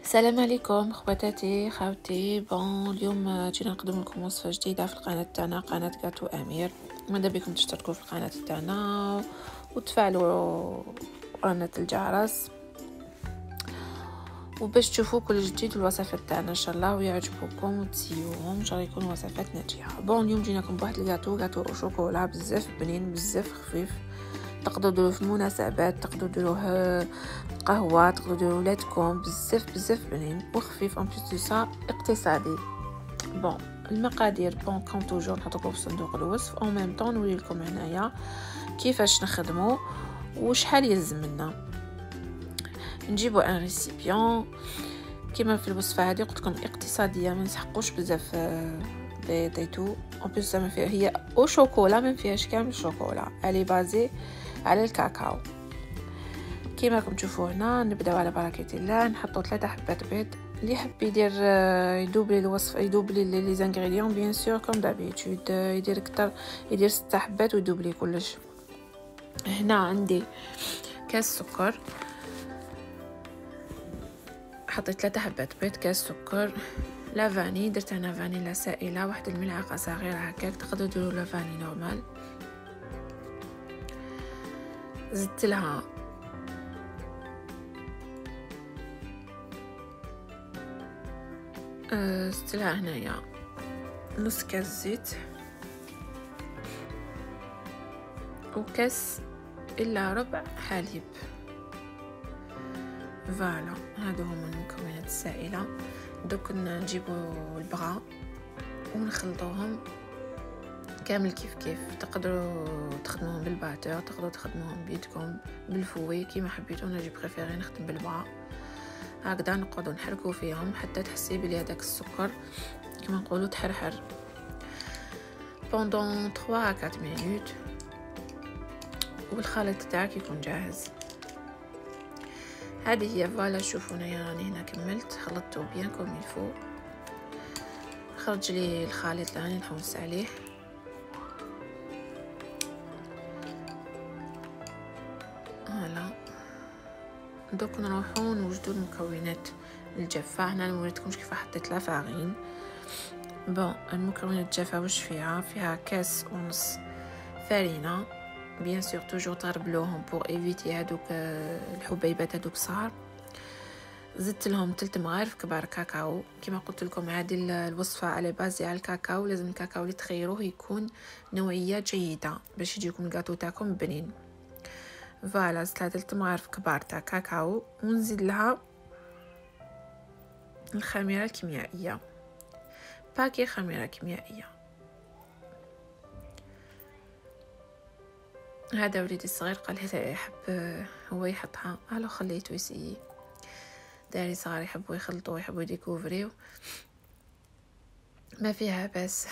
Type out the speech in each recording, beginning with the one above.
السلام عليكم خواتاتي خاوتي. اليوم جينا نقدم لكم وصفه جديده في القناه تاعنا، قناه كاتو امير. ماذا بكم تشتركوا في القناه تاعنا وتفعلوا قناه الجرس وباش تشوفوا كل جديد الوصفات تاعنا ان شاء الله ويعجبوكم وتسيوهم ان شاء الله يكونوا وصفات ناجحه. اليوم جيناكم بواحد الجاتو شوكولا بزاف بنين بزاف خفيف، تقدروا ديروه في المناسبات، تقدروا ديروه قهوه، تقدروا ديروه ولادكم، بزاف بنين وخفيف ان بليس دو سا اقتصادي. المقادير كوم توجور نحطوكم في صندوق الوصف او ميم طون نوري لكم هنايا كيفاش نخدموا وشحال يلزم لنا. نجيبوا ان ريسيبيون كيما في الوصفه هذه قلت لكم اقتصاديه، ما نسحقوش بزاف ديتو ان بليس ما فيها هي او شوكولا، ما فيهاش كامل شوكولا، الي بازي على الكاكاو كيما راكم تشوفوا هنا. نبداو على بركه الله، نحطوا 3 حبات بيض. اللي يحب يدير يدوبلي الوصفه، يدوبلي لي زانغريديون بيان سور كوم دابيتود، يدير اكثر، يدير 6 حبات ويدوبلي كلش. هنا عندي كاس سكر، حطيت 3 حبات بيض، كاس سكر، لا فاني درت انا فانيلا سائله، واحد الملعقه صغيره هكاك، تقدروا ديروا لا فاني نورمال. زدت لها هنايا نص كاس زيت وكاس الا ربع حليب. فوالا هادو هما المكونات السائله. دوك نجيبو البغا ونخلطوهم كامل كيف تقدروا تخدموهم بالباتور، تقدروا تخدموهم بيدكم بالفوي كيما حبيتو. انا جي بريفيري نخدم بالبغا هكذا، نقعدوا نحركوا فيهم حتى تحسي بلي هذاك السكر كما نقولوا تحرحر pendant 3 à 4 minutes والخليط تاعك يكون جاهز. هذه هي فوالا. شوفوا راني هنا كملت خلطته بيان كوم يلفو. خرج لي الخليط اللي راني نحوس عليه. فوالا دوك نروحو نوجدوا المكونات الجافه. هنا نوريتكمش كيف حطيت لا فارين. المكونات الجافه واش فيها كاس ونص فارينه بيان سور، توجور تغربلوهم بور ايفيتي هذوك الحبيبات هذوك صغار. زدت لهم 3 مغارف كبار كاكاو. كما قلت لكم هذه الوصفه على بازي على الكاكاو، لازم الكاكاو اللي تخيروه يكون نوعيه جيده باش يجيكم الكاتو تاعكم بنين. فوالا زدت 3 مغارف كبار تاع كاكاو ونزيد لها الخميره الكيميائيه، باكي خميره كيميائيه. هذا وليدي الصغير قال لي يحب هو يحطها، الو خليته يسيي. داري صغار يحبوا يخلطوا يحبوا يديكوفريو، ما فيها بس.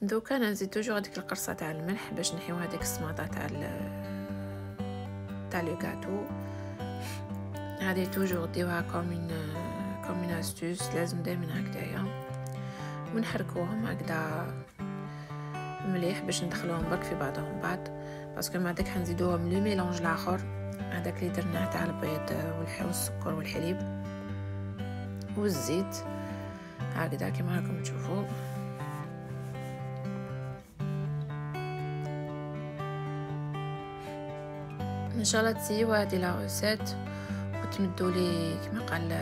دوكا انا نزيد توجور هذيك القرصه تاع الملح باش نحيو هذيك السماطه تاع لو غاتو. هذه توجور ديوها كوم استوس، لازم دائما هكذايا ونحركوهم هكذا مليح باش ندخلوهم برك في بعضهم بعض، باسكو مع داك حنزيدوهم لو ميلونج الاخر هذاك اللي درناه تاع البيض والسكر والحليب والزيت هكذا كما راكم تشوفوا. ان شاء الله تسيوا هذه لا روسيت وتمدوا لي كما قال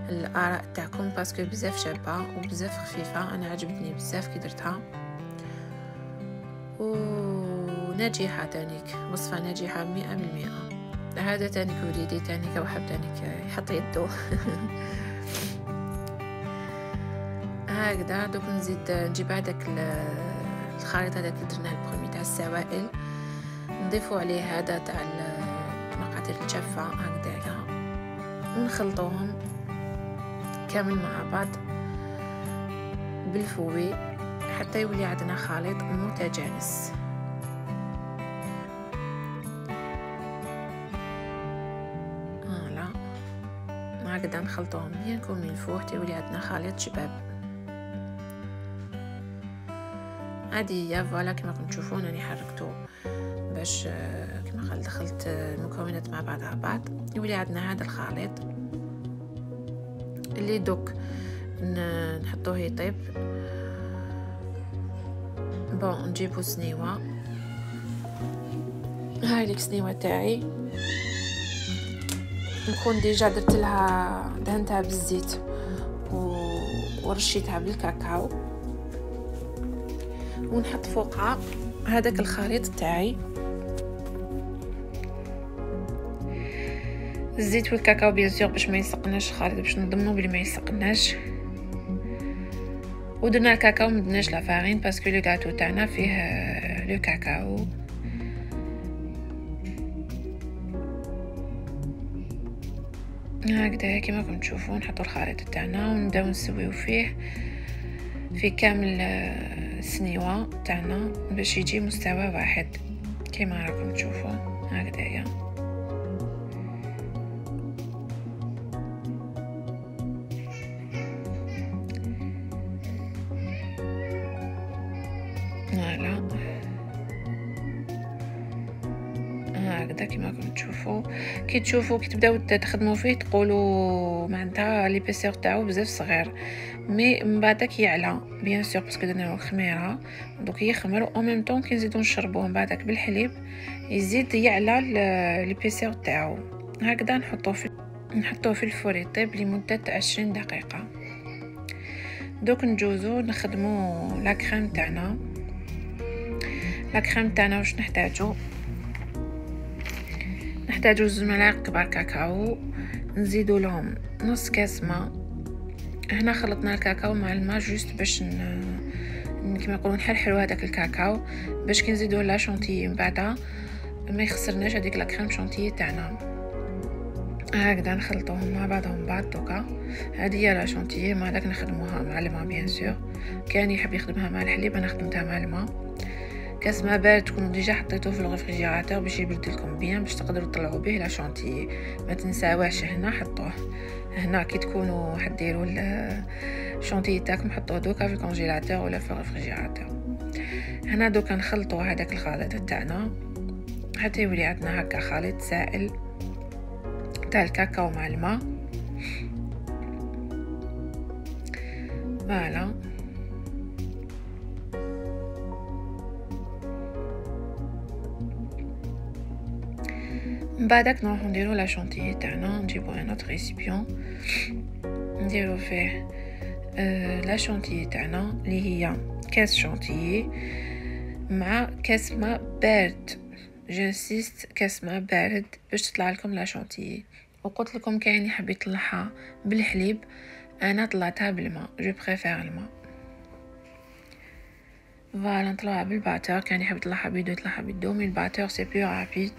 الاراء تاعكم، باسكو بزاف شابه وبزاف خفيفه. انا عجبتني بزاف كي درتها وناجحه تانيك، وصفه ناجحه 100%. هذا تانيك وليدي تانيك وحب تانيك يحط يدو. هكذا دوك نجيب هذاك الخليط هذاك اللي درناه البرومي تاع السوائل، نضيفوا عليه هذا تاع المقادير الجافه هكذايا ونخلطوهم كامل مع بعض بالفوي حتى يولي عندنا خليط متجانس. هكذا نخلطوهم بيان كوم يلفو حتى يولي عندنا خليط شباب. هذه هي فوالا كما راكم تشوفون راني حركته باش كما قال دخلت المكونات مع بعضها بعض. يولي عندنا هذا الخليط اللي دوك نحطوه يطيب. بون نجيبو سنيوه، هاي ليك سنيوه تاعي نكون ديجا درت لها دهنتها بالزيت ورشيتها بالكاكاو، ونحط فوقها هذاك الخليط تاعي، الزيت والكاكاو بيان سور باش ما يسقناش الخليط، باش نضمنوا بلي ما يسقناش. ودرنا الكاكاو ما درناش لا فارين باسكو لو غاتو تاعنا فيه لو كاكاو. هكذا كما راكم تشوفوا نحطوا الخليط تاعنا ونبداو نسويو فيه في كامل السنيوه تاعنا باش يجي مستوى واحد كما راكم تشوفوا هكذايا. فوالا هكذا كما راكم تشوفوا. كي تشوفوا كي تبداو تخدموا فيه تقولوا معناتها ليبيسور تاعو بزاف صغير، مي من بعدك يعلى بيان سور باسكو درنا له خميره دوك يخمر، او ميم طون كي نزيدو نشربوه من بعدك بالحليب يزيد يعلى ليبيسور تاعو. هكذا نحطوه في الفور يطيب لمده 20 دقيقه. دوك نجوزو نخدمو لا كريم تاعنا. واش نحتاجو 2 ملاعق كبار كاكاو، نزيدو لهم نص كاس ماء. هنا خلطنا الكاكاو مع الماء جوست باش كما يقولون نحرحلو هذاك الكاكاو باش كي نزيدوه لا شونتيي من بعدها ما يخسرناش هذيك لا كريم شونتيي تاعنا. هكذا نخلطوهم مع بعضهم بعض. دوكا هذه هي لا شونتيي، ما داك نخدموها مع الماء بيان سور، كان يحب يخدمها مع الحليب انا خدمتها مع الماء. كاس ما بارد تكونوا ديجا حطيتوه في الريفريجيراتور باش يبرد لكم بيان باش تقدروا تطلعوا به لا شونتيي. ما تنساوهش هنا حطوه هنا كي تكونوا حديروا الشونتيي تاعكم حطوه دوكا في الكونجيلاتور ولا في الريفريجيراتور. هنا دوكا نخلطوا هذاك الخليط تاعنا حتى يولي عندنا هكا خليط سائل تاع الكاكاو مع الماء. فوالا من بعدك نروحو نديرو لا شونتيي تاعنا. نجيبو ان اوتر ريسيبيون نديرو فيه لا شونتيي تاعنا اللي هي كاس شونتيي مع كاس ماء بارد. جنسيست كاس ماء بارد باش تطلع لكم لا شونتيي. وقلت لكم كاين يحب يطلعها بالحليب، انا طلعتها بالماء، جو بريفير الماء. فوالا نطلعها بالباتور، كان يحب يطلعها بيدو يطلعها بيدو، مي الباتور سي بلو رابيد.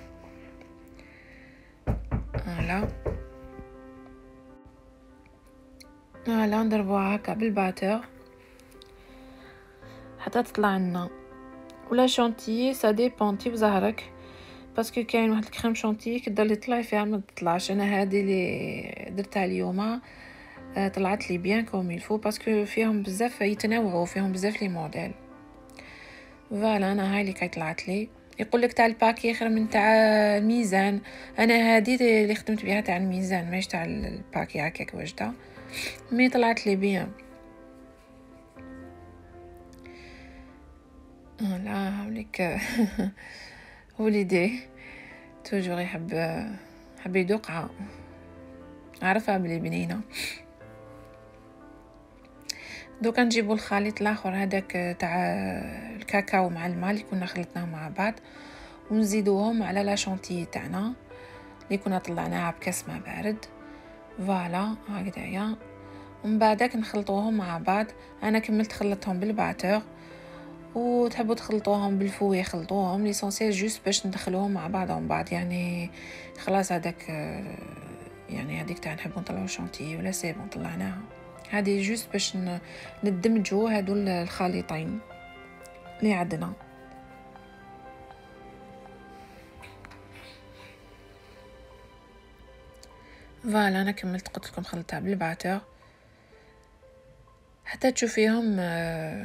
فوالا نضربوها هكا بالباتور حتى تطلع لنا. ولا شونتيي سا ديبونتي بزهرك باسكو كاين واحد الكريم شونتيي كدير لي طلع فيها ما تطلعش. انا هذه اللي درتها اليوم طلعت لي بيان كوم يلفو باسكو فيهم بزاف يتنوعوا، فيهم بزاف لي موديل. فوالا انا هاي اللي كي طلعت لي. يقول لك تاع الباكي خير من تاع الميزان، انا هذه اللي خدمت بها تاع الميزان ماشي تاع الباكي هكاك واجده، مي طلعت لي بيان. لا هاوليك وليدي توجور يحب يدوقها، عرفها بلي بنينه. دوكا نجيبو الخليط الاخر هذاك تاع الكاكاو مع الماء اللي كنا خلطناه مع بعض ونزيدوهم على لا شونتيي تاعنا اللي كنا طلعناها بكاس ماء بارد. فوالا هكذايا. ومن بعدك نخلطوهم مع بعض. انا كملت خلطتهم بالباتور، وتحبوا تخلطوهم بالفوي خلطوهم ليسونسيال جوست باش ندخلوهم مع بعضهم بعض، يعني خلاص هذاك يعني هذيك تاع نحبوا نطلعوا شونتيي ولا سيبون طلعناها، هذه جوست باش ندمجوا هادو الخليطين اللي عندنا. فوالا انا كملت قلت لكم خلطتها بالباتور حتى تشوفيهم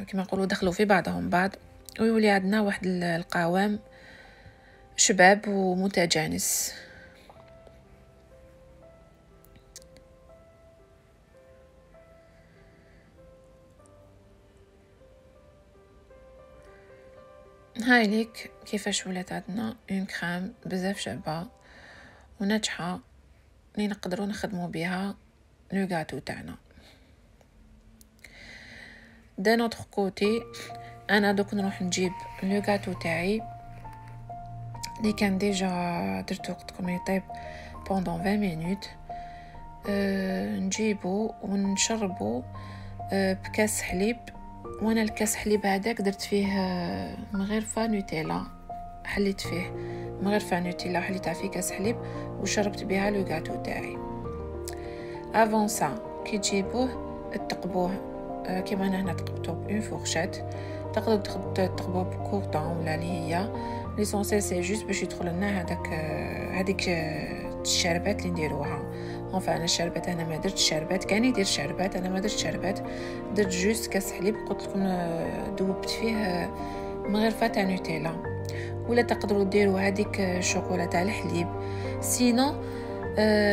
كما نقولوا دخلوا في بعضهم بعض، ويولي عندنا واحد القوام شباب ومتجانس. هاي ليك كيفاش ولات عندنا اون كريم بزاف شابه وناجحه اللي نقدروا نخدموا بها لو غاتو تاعنا. دا نوتر كوتي انا دوك نروح نجيب لو غاتو تاعي اللي كان ديجا درتو قدكم يطيب بوندون 20 مينوت. نجيبو ونشربو بكاس حليب. وانا الكاس حليب هذاك درت فيه مغرفه نوتيلا، حليت فيه مغرفه نوتيلا وحليتها في كاس حليب وشربت بها لو غاتو تاعي. افون سا كي تجيبوه تقبوه كيما انا هنا تقبتو بون فورشات، تقدروا تقبوه بكورطون ولا اللي هي ليسونسيال سي جوست باش يدخل لنا هذيك الشربات اللي نديروها. انا الشربات انا ما درتش شربات، كان يدير شربات انا ما درتش شربات، درت جوست كاس حليب قلت لكم ذوبت فيه مغرفه تاع نوتيلا. ولا تقدروا ديروا هذيك الشوكولا تاع الحليب، سينو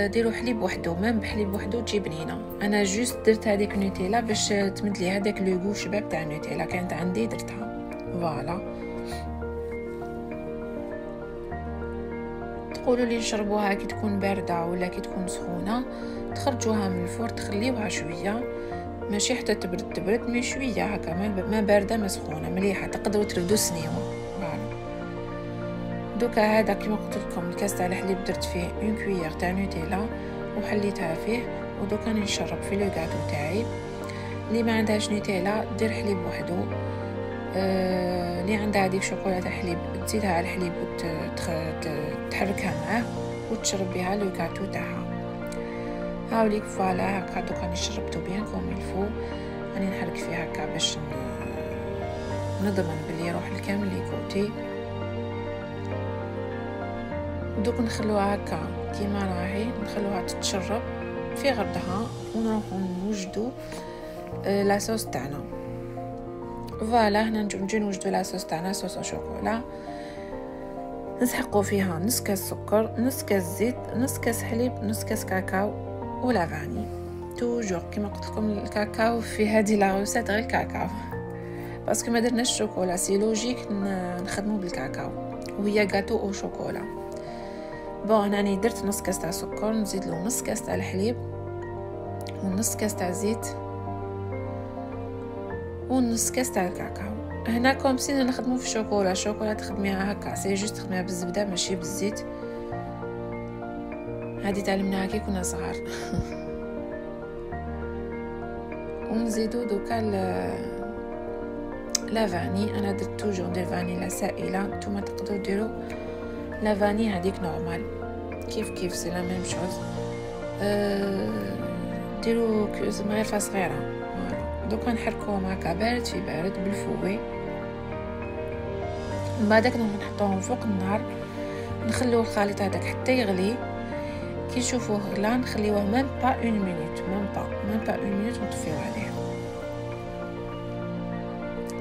ديروا حليب وحده، مام بحليب وحده تجي بنينه. انا جوست درت هذيك نوتيلا باش تمد لي هذاك لو غو شباب تاع نوتيلا، كانت عندي درتها. فوالا تقولوا لي نشربوها كي تكون بارده ولا كي تكون سخونه، تخرجوها من الفور تخليوها شويه، ماشي حتى تبرد مي شويه هكا، ما بارده ما سخونه مليحه، تقدروا تردوا سنيوه. دوكا هذا كيما قلت لكم الكاس تاع الحليب درت فيه اون كويير تاع نوتيلا وحليتها فيه، ودوكا نشرب في لو غاتو تاعي. اللي ما عندهاش نوتيلا دير حليب وحده، اللي عندها هذيك شوكولا تاع حليب تزيدها على الحليب وتحركها معاه وتشرب بها لو غاتو تاعها. هاوليك فوالا هكا دوكا نشربتو بيان كوم الفو، راني نحرك فيها هكا باش نضمن بلي يروح الكامل لي كوتي. دوك نخلوها هكا كيما راهي، نخلوها تتشرب في غردها ونروحو نوجدو لاصوص تاعنا. فوالا هنا نجي نوجدو لاصوص تاعنا، صوص شوكولا نسحقو فيها نص كاس سكر، نص كاس زيت، نص كاس حليب، نص كاس كاكاو ولا فاني. توجور كيما قلت لكم الكاكاو في هذه لا روسيت غير الكاكاو، باسكو ما درناش الشوكولا سي لوجيك نخدمو بالكاكاو وهي غاتو او شوكولا. بون هاني درت نص كاس تاع سكر، نزيد له نص كاس تاع الحليب ونص كاس تاع زيت ونص كاس تاع الكاكاو. هنا كوم سي نخدمو في الشوكولا تخدميها هكا سي جوست تخدميها بالزبده ماشي بالزيت. هذه تعلمناها كي كنا صغار. ونزيدو دوكا لا فاني، انا درت توجور ندير فانيلا سائله، نتوما تقدروا ديروا لا فاني هذيك نورمال كيف سي لا ميم شوز. ديروا مغرفه صغيره. دوكا نحركوهم هكا بارد في بارد بالفوي، من بعدك نحطوهم فوق النار، نخليو الخليط هذاك حتى يغلي. كي نشوفوه غلا نخليوه ميم با اون مينوت، ميم با اون مينوت ونطفيو عليه.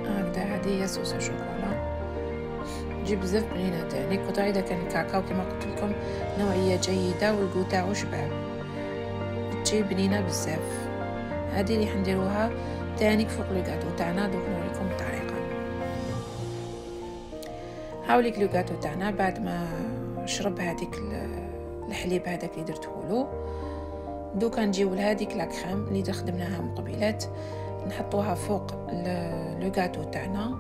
هكذا هذه هي صوص شوكولا تجي بزاف بنينه تاني. كوطا اذا كان الكاكاو كما قلت لكم نوعيه جيده والكو تاعو شباب، تجي بنينه بزاف. هذه اللي حنديروها تاني فوق لو غاتو تاعنا. دوك نوريكم الطريقه. هاوليك لو غاتو تاعنا بعد ما شرب هذيك الحليب هذاك اللي درته له، دوكا نجيو لهذيك لا كريم اللي خدمناها مقبلات نحطوها فوق لو غاتو تاعنا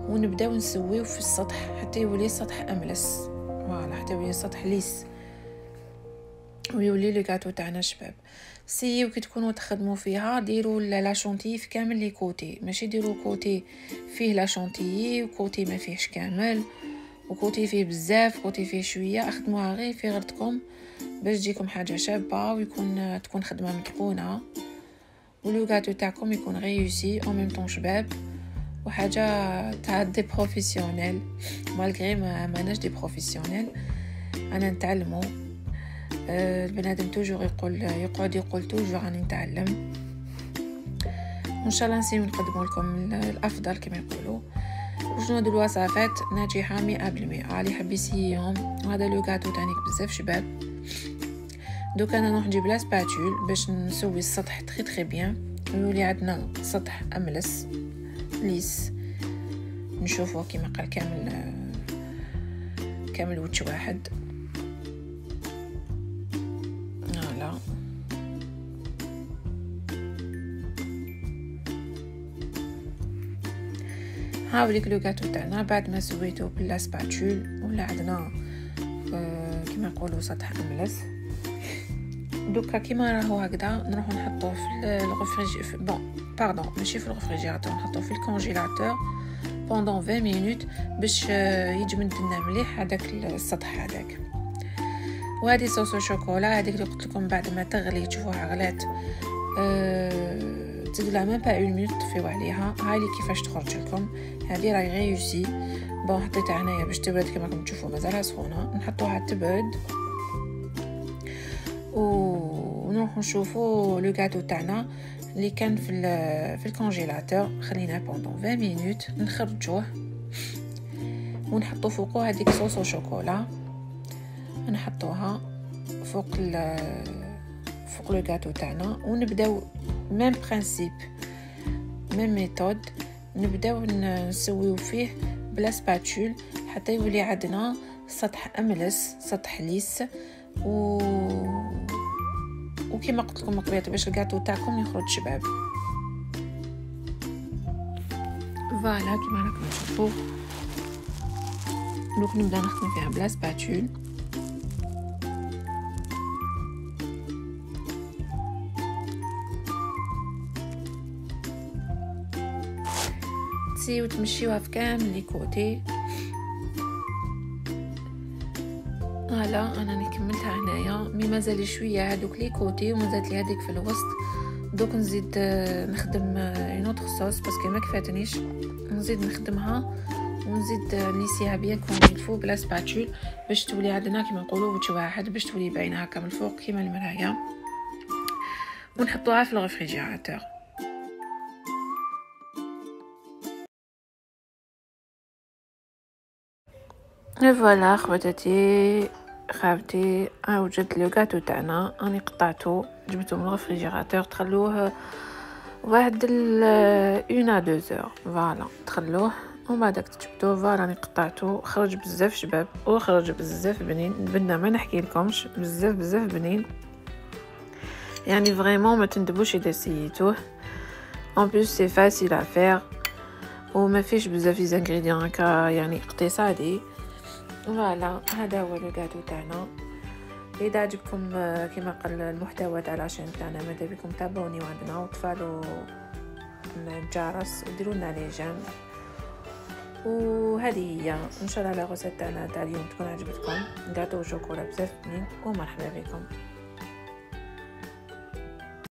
ونبداو نسويو في السطح حتى يولي السطح املس. فوالا حتى يولي السطح ليس ويولي لو غاتو تاعنا شباب. سيو كي تكونوا تخدموا فيها ديروا لا شونتيي في كامل لي كوتي، ماشي ديروا كوتي فيه لا شونتيي وكوتي ما فيهش كامل وكوتي فيه بزاف كوتي فيه شويه. اخدموها غير في غردكم باش تجيكم حاجه شابه ويكون تكون خدمه متقونه ولو غاتو تاعكم يكون ريوسي او ميم طون شباب وحاجه تاع دي بروفيسيونيل. مالغري ما ماناش دي بروفيسيونيل، انا نتعلمو. البنادم توجور يقعد يقول توجور راني نتعلم، وان شاء الله نسيو نقدموا لكم الافضل كما يقولوا. جوج د الوصفات ناجحه 100%. علي حبيسيهم. وهذا لو غاتو تانيك بزاف شباب. دوك انا نروح نجيب لا سباتول باش نسوي السطح تري بيان ويولي عندنا سطح املس ليس. نشوفوا كيما قال كامل وجه واحد. فوالا هاوليك لو غاتو تاعنا بعد ما سويته بلا سباتول ولا عندنا كيما نقولوا سطح املس. دوكا كيما راهو هكذا نروحو نحطوه في الغفريجي باردون ماشي في الغفريجيراتور، نحطوه في الكونجيلاتور بوندون 20 مينوت باش يجمد لنا مليح هذاك السطح هذاك. وهذه صوص الشوكولا هذيك اللي قلت لكم بعد ما تغلي تشوفوها غلات تزيدوا لها ميم با 1 مينوت تطفيو عليها. هاي لي كيفاش تخرج لكم. هذه راهي ريوسي. بون حطيتها هنايا باش تبرد كما راكم تشوفوا مازالها سخونه. نحطوها تبرد ونروحو نشوفو لو غاتو تاعنا اللي كان في الكونجيلاتور خلينا بوندون 20 مينوت. نخرجوه ونحطو فوقه هذيك صوص شوكولا نحطوها فوق لو غاتو تاعنا ونبداو ميم برينسيپ ميم ميثود. نبداو نسويو فيه بلا سباتول حتى يولي عندنا سطح املس سطح ليس وكما قلت لكم قبيله باش الغاتو تاعكم يخرج شباب. فوالا كيما راكم تشوفوا دوك نبدا نخدم فيها بلا سباتول. تسيو تمشيوها في كامل لي كوتي. فوالا انا كملتها هنايا مي مازال شويه هذوك لي كوتي ومازالت لي هذيك في الوسط. دوك نزيد نخدم اون اوتر صوص باسكو ما كفاتنيش. نزيد نخدمها ونزيد نليسيها بيان كوم يلفو بلا سباتول باش تولي عندنا كيما نقولوا وجه واحد باش تولي باينه هكا من الفوق كيما المرايه. ونحطوها في الريفريجيراتور. فوالا خواتاتي خاوتي وجدت لو غاتو تاعنا راني قطعته جبته من الريفريجيراتور. تخلوه واحد 1 à 2 heures. فوالا تخلوه ومن بعدك تجبدوه. فوالا راني قطعته خرج بزاف شباب وخرج بزاف بنين. بدنا ما نحكي لكمش بزاف بنين يعني فريمون ما تندبوش اذا سيتوه. en plus c'est facile à faire وما فيش بزاف لي انغريديون هكا يعني اقتصادي. فوالا هذا هو لو غاتو تاعنا. اذا عجبكم كما قال المحتوى تاع لاشين تاعنا ماذا بكم تابعوني عندنا وتفعلوا الجرس وديروا لنا لي جيم. وهذه هي ان شاء الله لا غوسيت تاعنا تاع اليوم تكون عجبتكم. غاتو شوكولا بزاف بنين ومرحبا بكم.